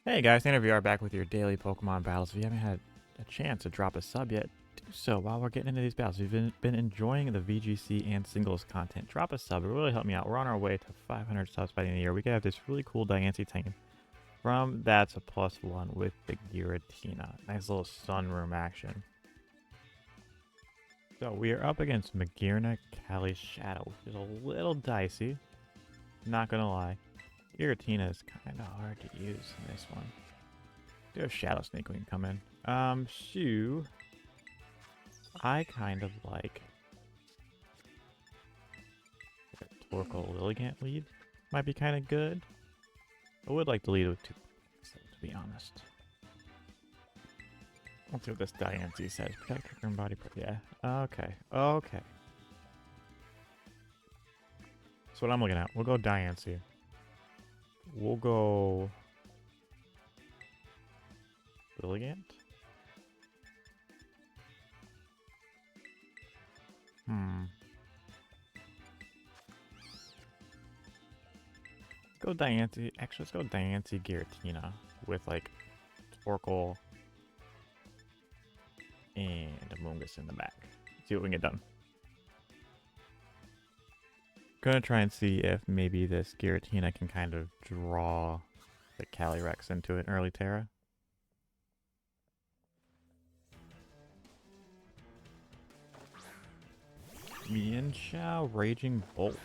Hey guys, StandardVR back with your daily Pokemon battles. If you haven't had a chance to drop a sub yet, do so while we're getting into these battles. If you've been enjoying the VGC and singles content, drop a sub. It will really help me out. We're on our way to 500 subs by the end of the year. We could have this really cool Diancie tank from that's a +1 with the Giratina. Nice little sunroom action. So we are up against Magirna Cali Shadow, which is a little dicey. Not gonna lie. Giratina is kind of hard to use in this one. Do have Shadow Snake when you come in. Shoe. I kind of like Torkoal Lilligant lead. Might be kind of good. I would like to lead with 2, so, to be honest. Let's see what this Diancie says. Protect trigger and body. Yeah. Okay. Okay. That's what I'm looking at. We'll go Diancie. We'll go Lilligant. Go Diancie. Actually, let's go Diancie Giratina with like Torkoal and Amoonguss in the back. See what we can get done. Gonna try and see if maybe this Giratina can kind of draw the Calyrex into an early Terra. Mienshao Raging Bolt.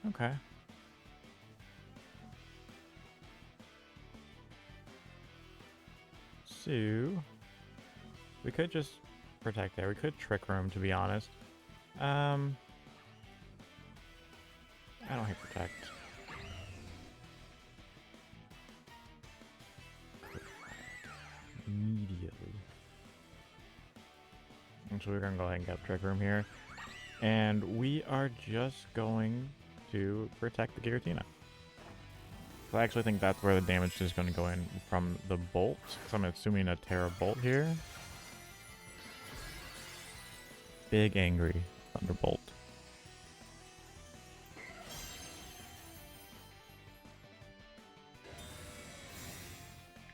Okay. So we could just protect there. We could Trick Room, to be honest. I don't hate protect. Immediately. And so we're gonna go ahead and get Trick Room here. And we are just going to protect the Giratina. So I actually think that's where the damage is going to go in from the Bolt. Because I'm assuming a Terra Bolt here. Big Angry Thunderbolt.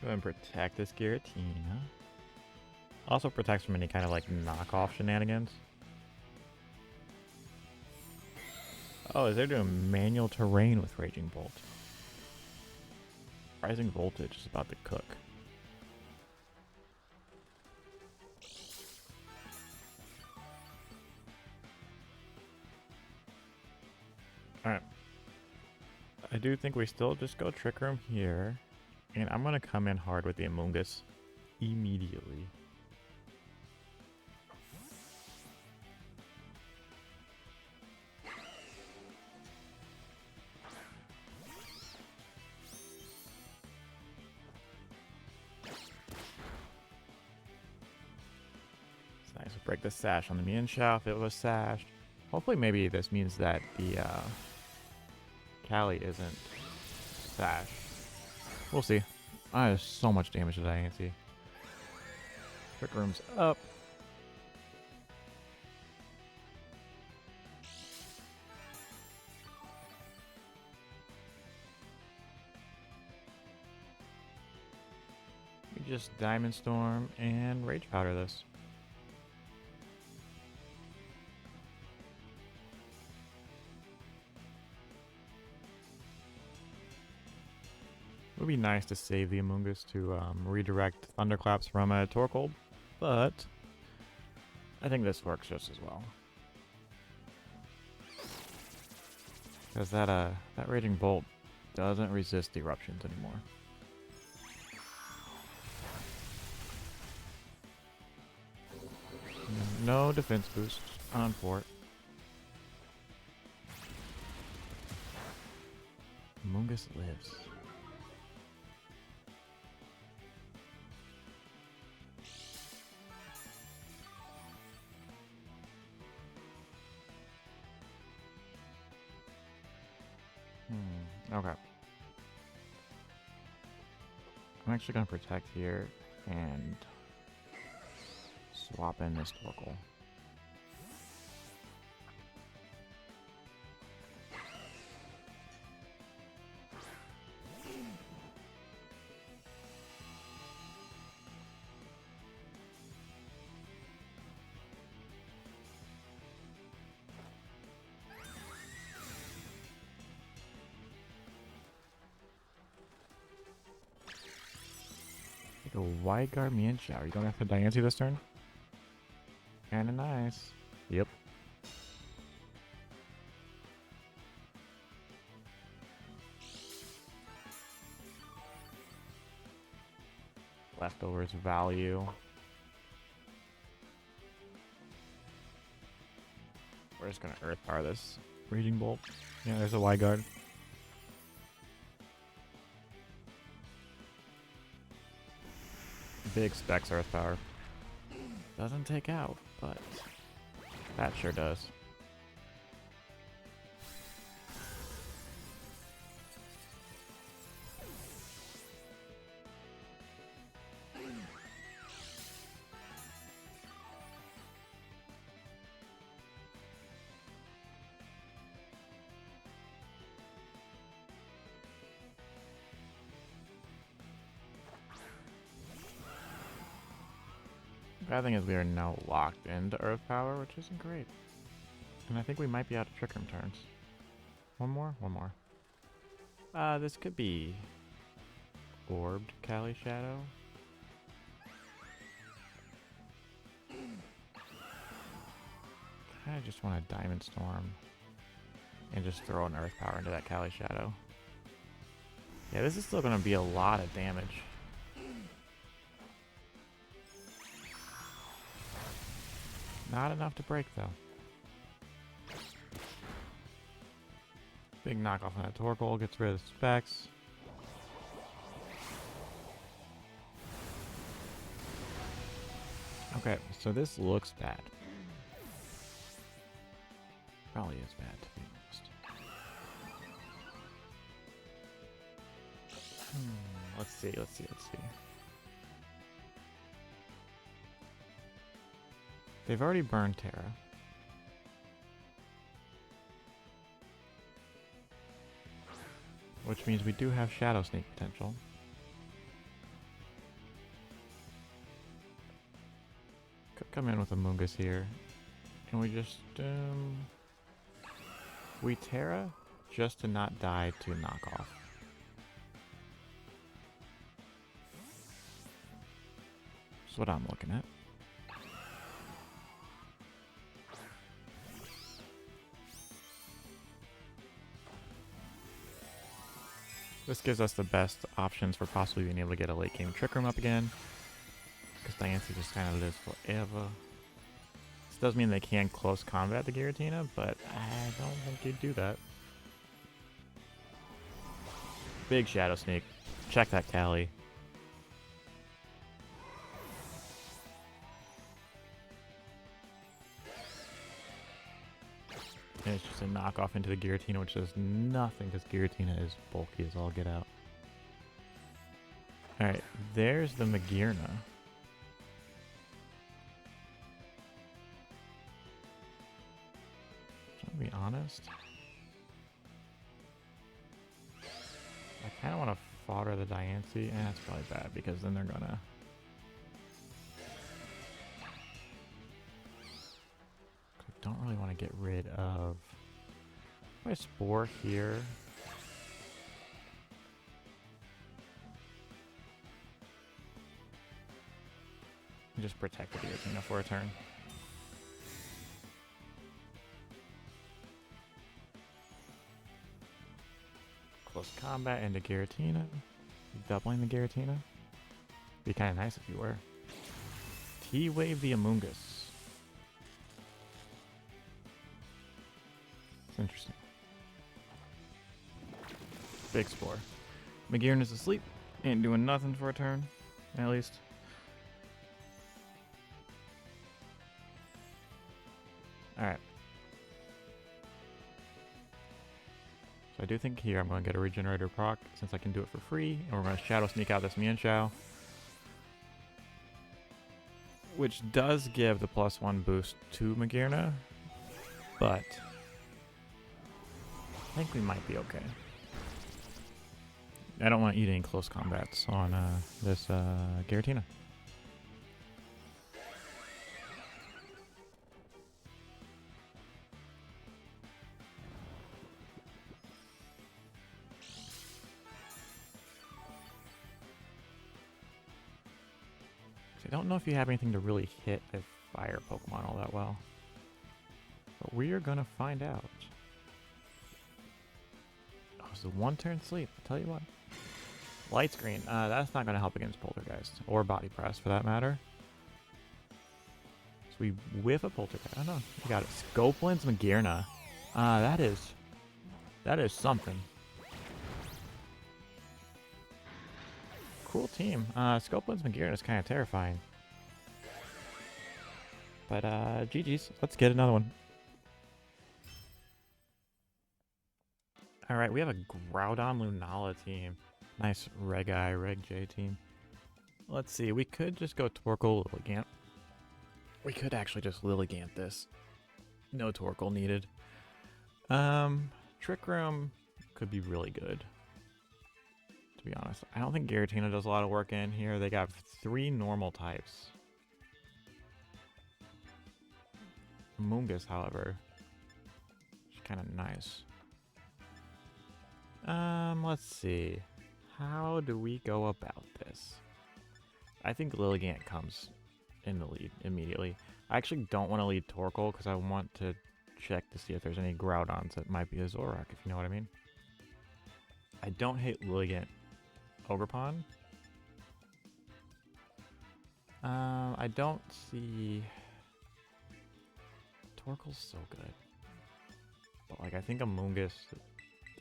Go ahead and protect this Giratina. Also protects from any kind of like knockoff shenanigans. Oh, is they doing manual terrain with Raging Bolt? Rising Voltage is about to cook. Alright. I do think we still just go Trick Room here. And I'm going to come in hard with the Amoonguss immediately. It's nice to break the sash on the Mienshao if it was sashed. Hopefully maybe this means that the Cali isn't sashed. We'll see. I have so much damage to Diancie. Trick Room's up. We just Diamond Storm and Rage Powder this. It would be nice to save the Amoonguss to redirect Thunderclaps from a Torkoal, but I think this works just as well. Because that Raging Bolt doesn't resist eruptions anymore. No defense boost on Fort. Amoonguss lives. Okay. I'm actually going to protect here and swap in this Torkoal. The White Guard Mian Shower. You going after Diancie this turn? Kinda nice. Yep. Leftovers value. We're just gonna Earth Power this Raging Bolt. Yeah, there's a White Guard. Big specs Earth Power. Doesn't take out, but that sure does. Bad thing is we are now locked into Earth Power, which isn't great. And I think we might be out of Trick Room turns. One more? One more. This could be Orbed Kali Shadow. I just want a Diamond Storm and just throw an Earth Power into that Kali Shadow. Yeah, this is still going to be a lot of damage. Not enough to break, though. Big knockoff on that Torkoal, gets rid of the specs. Okay, so this looks bad. Probably is bad, to be honest. Let's see. They've already burned Terra. Which means we do have Shadow Sneak potential. Could come in with a Mungus here. And we just, we Terra just to not die to knockoff. That's what I'm looking at. This gives us the best options for possibly being able to get a late game Trick Room up again. Because Diancie just kind of lives forever. This does mean they can close combat the Giratina, but I don't think you'd do that. Big Shadow Sneak. Check that Kali. And it's just a knockoff into the Giratina, which does nothing because Giratina is bulky as all get out. Alright, there's the Magearna. To be honest, I kind of want to fodder the Diancie, and that's probably bad because then they're gonna. I don't really want to get rid of my Spore here. And just protect the Giratina for a turn. Close combat into Giratina. Doubling the Giratina. Be kind of nice if you were. T-Wave the Amoongus. It's interesting. Big Spore. Magearna's asleep. Ain't doing nothing for a turn, at least. Alright. So I do think here I'm going to get a Regenerator proc, since I can do it for free. And we're going to Shadow Sneak out this Mienshao. Which does give the +1 boost to Magearna. But I think we might be okay. I don't want to eat any close combats on this Giratina. I don't know if you have anything to really hit a fire Pokemon all that well. But we are gonna find out. Oh, it's a one-turn sleep. I'll tell you what. Light screen. That's not gonna help against Poltergeist. Or Body Press, for that matter. So we whiff a Poltergeist. Oh no, we got it. Scopeland's Magearna. That is something. Cool team. Scopeland's Magearna is kind of terrifying. But GG's. Let's get another one. Alright, we have a Groudon Lunala team. Nice Reg J team. Let's see, we could just go Torkoal Lilligant. We could actually just Lilligant this. No Torkoal needed. Trick Room could be really good, to be honest. I don't think Giratina does a lot of work in here. They got 3 normal types. Mungus, however, is kind of nice. Let's see. How do we go about this? I think Lilligant comes in the lead immediately. I actually don't want to lead Torkoal because I want to check to see if there's any Groudons that might be a Zoroark, if you know what I mean. I don't hate Lilligant Ogerpon. I don't see... Torkoal's so good. But like, I think a Mungus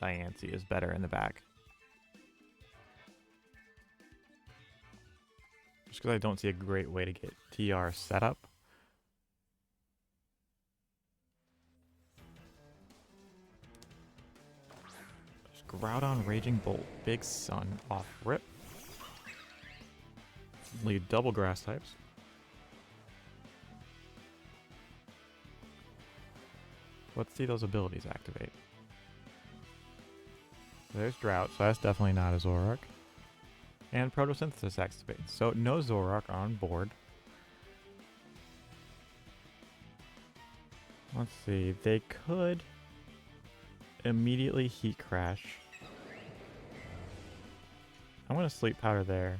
Diancie is better in the back. Just because I don't see a great way to get TR set up. Just Groudon Raging Bolt. Big Sun off rip. Lead double grass types. Let's see those abilities activate. There's Drought, so that's definitely not a Zoroark. And Photosynthesis activates, so no Zoroark on board. Let's see, they could immediately Heat Crash. I'm going to Sleep Powder there.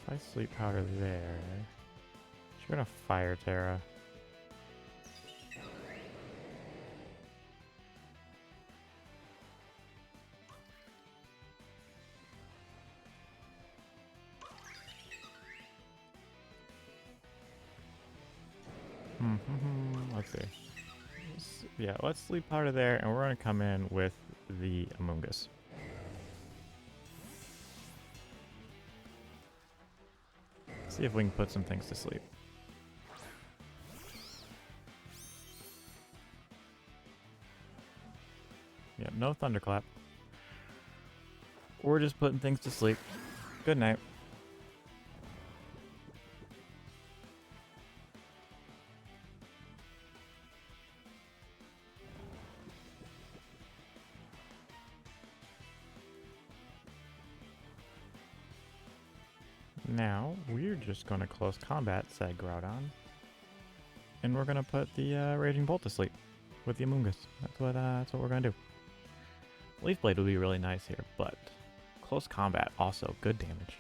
If I Sleep Powder there, she's going to Fire Terra. Let's see. Yeah, let's Sleep Powder there, and we're going to come in with the Amoonguss. See if we can put some things to sleep. Yep, no Thunderclap. We're just putting things to sleep. Good night. Now, we're just going to close combat, said Groudon. And we're going to put the Raging Bolt to sleep with the Amoonguss. That's what we're going to do. Leaf Blade would be really nice here, but close combat, also good damage.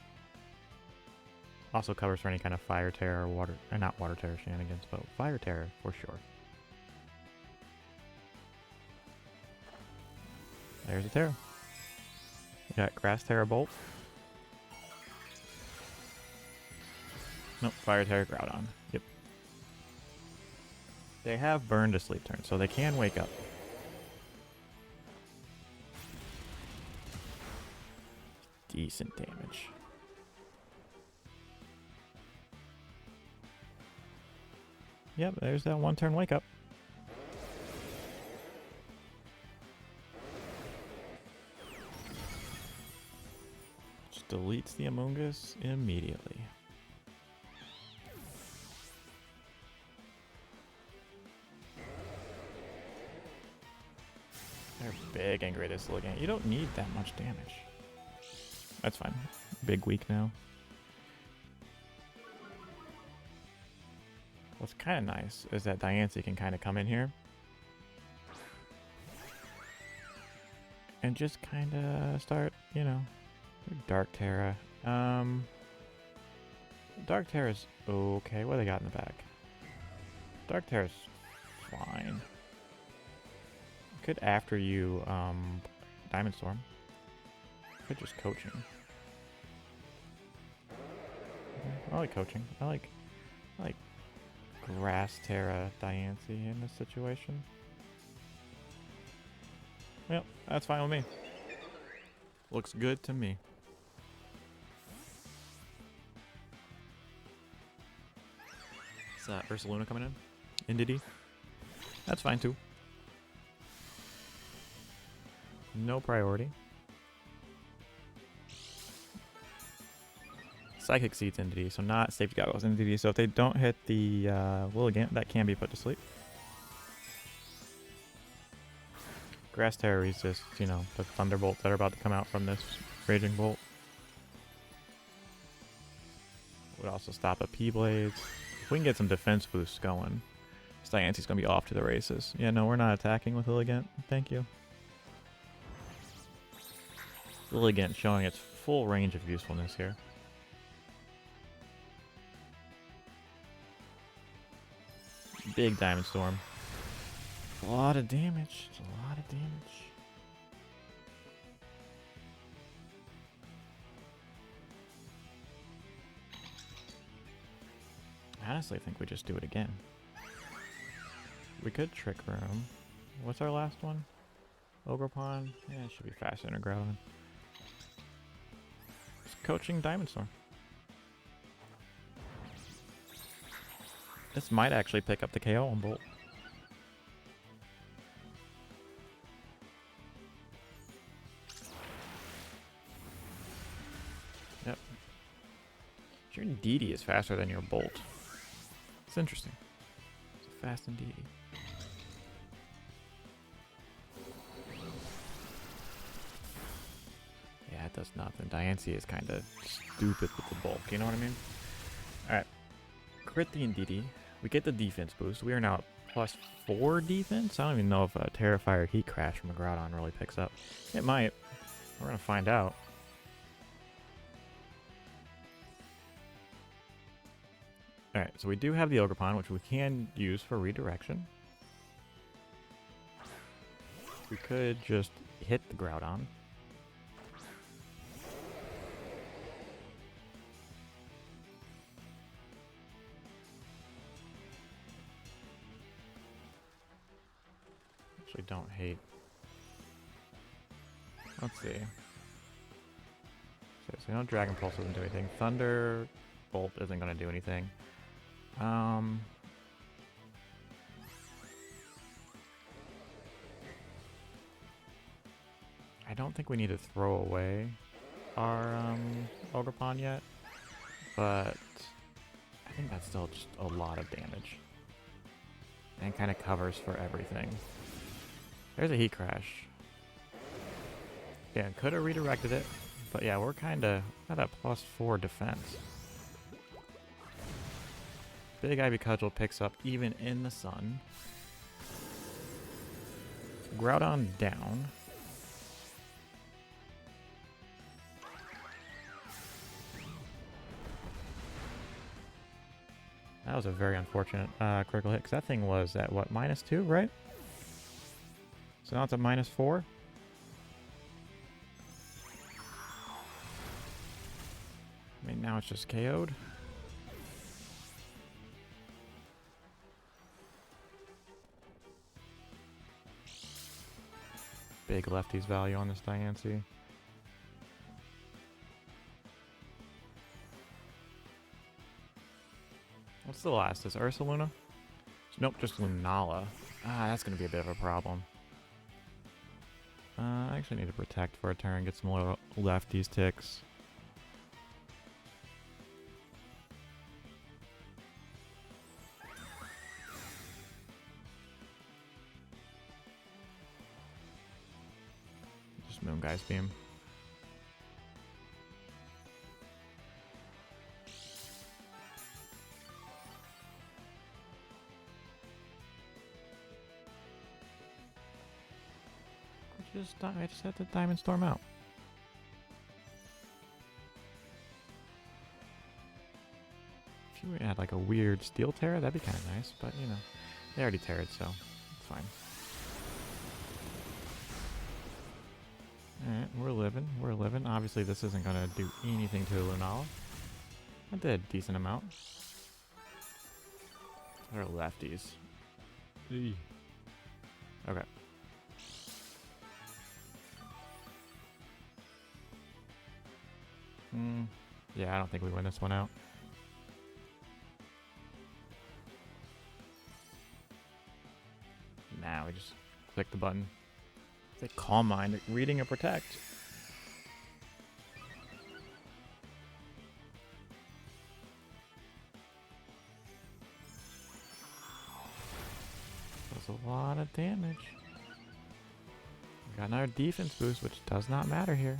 Also covers for any kind of Fire Terror or Water, or not Water Terror shenanigans, but Fire Terror for sure. There's a Terra. We got Grass Terra Bolt. Nope, Fire Terror Groudon. Yep. They have Burn to Sleep turn, so they can wake up. Decent damage. Yep, there's that one turn wake up. Just deletes the Amoonguss immediately. They're big angry this Lilligant. You don't need that much damage. That's fine. Big weak now. What's kind of nice is that Diancie can kind of come in here. and just kind of start, you know, Dark Terra. Dark Terra's okay. What do they got in the back? Dark Terra's fine. Could after you Diamond Storm. Could just coaching. I like coaching. I like Grass Terra Diancie in this situation. Yep, that's fine with me. Looks good to me. Is Ursaluna coming in? Indeed. That's fine too. No priority. Psychic Seeds Indeed, so not Safety Goggles Indeed. So if they don't hit the Willigant, that can be put to sleep. Grass Terror resists, you know, the Thunderbolts that are about to come out from this Raging Bolt. Would also stop a P-Blades. If we can get some defense boosts going, Diancie's going to be off to the races. Yeah, no, we're not attacking with Willigant. Thank you. Willigant showing its full range of usefulness here. Big Diamond Storm. A lot of damage. It's a lot of damage. I honestly think we just do it again. We could Trick Room. What's our last one? Ogre Pond? Yeah, it should be faster than a Groudon. Just coaching Diamond Storm. This might actually pick up the KO on Bolt. Yep. Your Indeedee is faster than your Bolt. It's interesting. It's a fast Indeedee. Yeah, it does nothing. Diancie is kind of stupid with the bulk, you know what I mean? Alright. Crit the Indeedee. We get the defense boost. We are now at +4 defense. I don't even know if a Terrifier Heat Crash from a Groudon really picks up. It might. We're going to find out. Alright, so we do have the Ogre Pond, which we can use for redirection. We could just hit the Groudon. Actually don't hate. Let's see. So no Dragon Pulse doesn't do anything. Thunder Bolt isn't going to do anything. I don't think we need to throw away our Ogre Pond yet, but I think that's still just a lot of damage. And kind of covers for everything. There's a Heat Crash. Yeah, could have redirected it, but yeah, we're kind of at that +4 defense. Big Ivy Cudgel picks up even in the sun. Groudon down. That was a very unfortunate critical hit, because that thing was at what, -2, right? So now it's at -4. I mean, now it's just KO'd. Big lefties value on this Diancie. What's the last? Is Ursaluna? Nope, just Lunala. Ah, that's going to be a bit of a problem. I actually need to protect for a turn, get some more lefties ticks. Just Moongeist Beam. I just had to Diamond Storm out. If you had like a weird Steel Terror, that'd be kind of nice, but you know, they already terrored, so it's fine. Alright, we're living. Obviously this isn't gonna do anything to Lunala. I did a decent amount. They're lefties. Eey. Okay. Yeah, I don't think we win this one out. Now we just click the button. Say Calm Mind, reading and protect. That's a lot of damage. We got another defense boost, which does not matter here.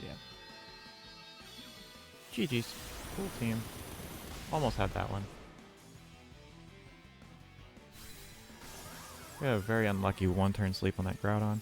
Yeah. GG's. Cool team. Almost had that one. We had a very unlucky one-turn sleep on that Groudon.